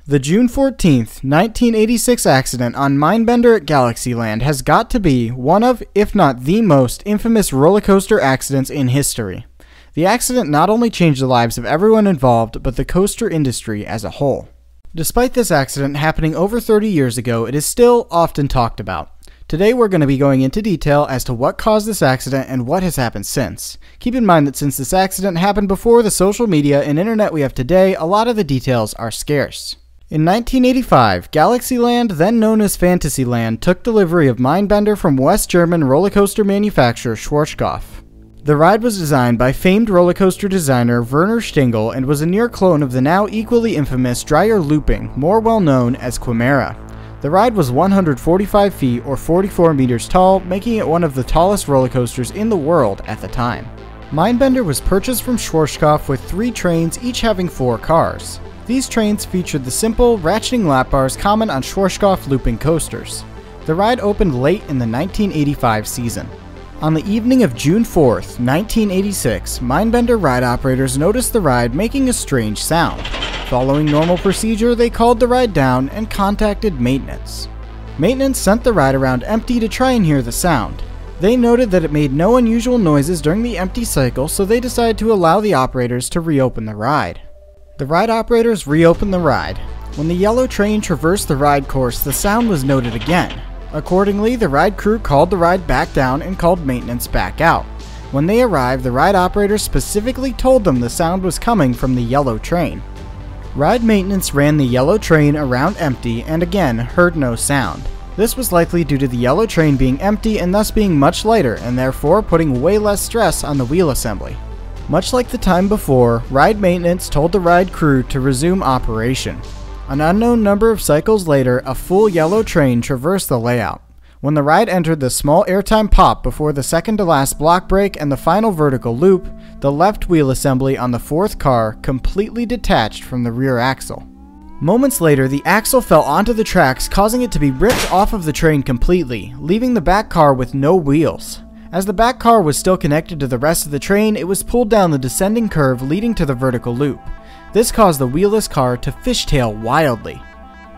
The June 14th, 1986 accident on Mindbender at Galaxyland has got to be one of, if not the most, infamous roller coaster accidents in history. The accident not only changed the lives of everyone involved, but the coaster industry as a whole. Despite this accident happening over 30 years ago, it is still often talked about. Today we're going to be going into detail as to what caused this accident and what has happened since. Keep in mind that since this accident happened before the social media and internet we have today, a lot of the details are scarce. In 1985, Galaxyland, then known as Fantasyland, took delivery of Mindbender from West German roller coaster manufacturer Schwarzkopf. The ride was designed by famed roller coaster designer Werner Stingel and was a near clone of the now equally infamous Dreyer Looping, more well known as Quimera. The ride was 145 feet or 44 meters tall, making it one of the tallest roller coasters in the world at the time. Mindbender was purchased from Schwarzkopf with 3 trains, each having 4 cars. These trains featured the simple, ratcheting lap bars common on Schwarzkopf looping coasters. The ride opened late in the 1985 season. On the evening of June 4th, 1986, Mindbender ride operators noticed the ride making a strange sound. Following normal procedure, they called the ride down and contacted maintenance. Maintenance sent the ride around empty to try and hear the sound. They noted that it made no unusual noises during the empty cycle, so they decided to allow the operators to reopen the ride. The ride operators reopened the ride. When the yellow train traversed the ride course, the sound was noted again. Accordingly, the ride crew called the ride back down and called maintenance back out. When they arrived, the ride operators specifically told them the sound was coming from the yellow train. Ride maintenance ran the yellow train around empty and again heard no sound. This was likely due to the yellow train being empty and thus being much lighter and therefore putting way less stress on the wheel assembly. Much like the time before, ride maintenance told the ride crew to resume operation. An unknown number of cycles later, a full yellow train traversed the layout. When the ride entered the small airtime pop before the second-to-last block break and the final vertical loop, the left wheel assembly on the 4th car completely detached from the rear axle. Moments later, the axle fell onto the tracks, causing it to be ripped off of the train completely, leaving the back car with no wheels. As the back car was still connected to the rest of the train, it was pulled down the descending curve leading to the vertical loop. This caused the wheelless car to fishtail wildly.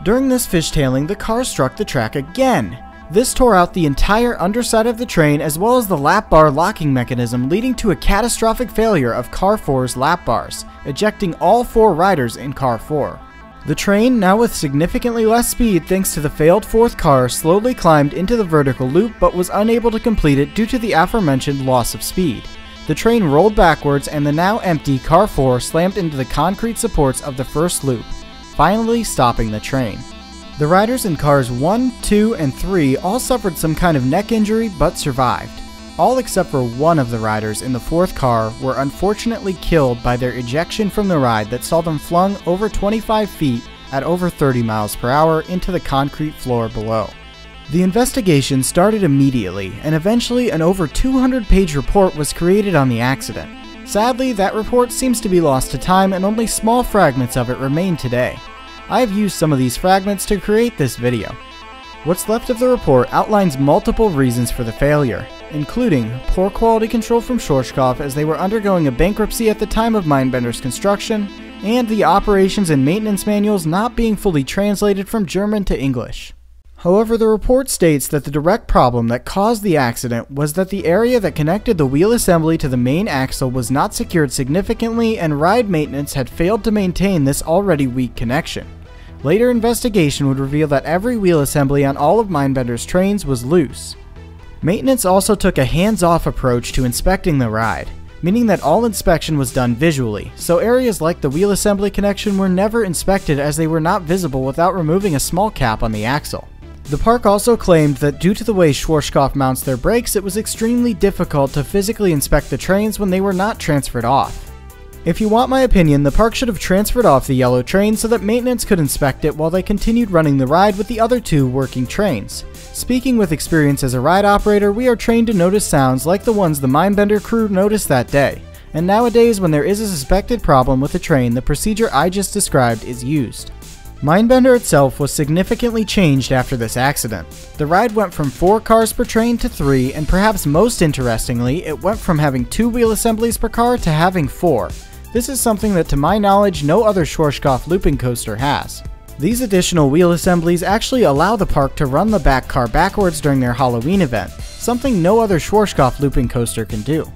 During this fishtailing, the car struck the track again. This tore out the entire underside of the train as well as the lap bar locking mechanism, leading to a catastrophic failure of Car 4's lap bars, ejecting all 4 riders in Car 4. The train, now with significantly less speed thanks to the failed 4th car, slowly climbed into the vertical loop but was unable to complete it due to the aforementioned loss of speed. The train rolled backwards and the now empty Car 4 slammed into the concrete supports of the first loop, finally stopping the train. The riders in Cars 1, 2, and 3 all suffered some kind of neck injury but survived. All except for one of the riders in the 4th car were unfortunately killed by their ejection from the ride that saw them flung over 25 feet at over 30 miles per hour into the concrete floor below. The investigation started immediately, and eventually an over 200-page report was created on the accident. Sadly, that report seems to be lost to time and only small fragments of it remain today. I have used some of these fragments to create this video. What's left of the report outlines multiple reasons for the failure, including poor quality control from Schwarzkopf as they were undergoing a bankruptcy at the time of Mindbender's construction, and the operations and maintenance manuals not being fully translated from German to English. However, the report states that the direct problem that caused the accident was that the area that connected the wheel assembly to the main axle was not secured significantly and ride maintenance had failed to maintain this already weak connection. Later investigation would reveal that every wheel assembly on all of Mindbender's trains was loose. Maintenance also took a hands-off approach to inspecting the ride, meaning that all inspection was done visually, so areas like the wheel assembly connection were never inspected as they were not visible without removing a small cap on the axle. The park also claimed that due to the way Schwarzkopf mounts their brakes, it was extremely difficult to physically inspect the trains when they were not transferred off. If you want my opinion, the park should have transferred off the yellow train so that maintenance could inspect it while they continued running the ride with the other 2 working trains. Speaking with experience as a ride operator, we are trained to notice sounds like the ones the Mindbender crew noticed that day. And nowadays, when there is a suspected problem with a train, the procedure I just described is used. Mindbender itself was significantly changed after this accident. The ride went from 4 cars per train to 3, and perhaps most interestingly, it went from having 2 wheel assemblies per car to having 4. This is something that to my knowledge no other Schwarzkopf looping coaster has. These additional wheel assemblies actually allow the park to run the back car backwards during their Halloween event, something no other Schwarzkopf looping coaster can do.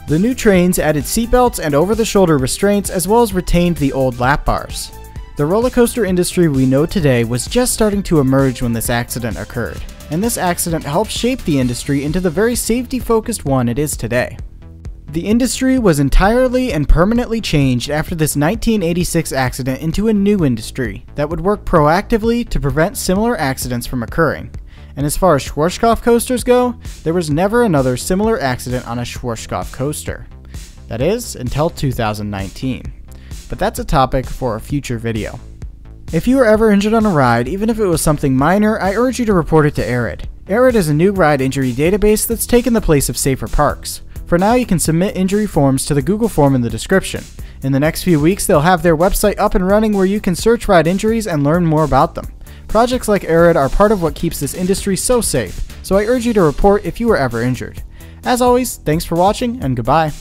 The new trains added seatbelts and over-the-shoulder restraints as well as retained the old lap bars. The roller coaster industry we know today was just starting to emerge when this accident occurred, and this accident helped shape the industry into the very safety-focused one it is today. The industry was entirely and permanently changed after this 1986 accident into a new industry that would work proactively to prevent similar accidents from occurring. And as far as Schwarzkopf coasters go, there was never another similar accident on a Schwarzkopf coaster. That is, until 2019. But that's a topic for a future video. If you were ever injured on a ride, even if it was something minor, I urge you to report it to ARID. ARID is a new ride injury database that's taken the place of Safer Parks. For now, you can submit injury forms to the Google form in the description. In the next few weeks, they'll have their website up and running where you can search ride injuries and learn more about them. Projects like ARID are part of what keeps this industry so safe, so I urge you to report if you were ever injured. As always, thanks for watching and goodbye.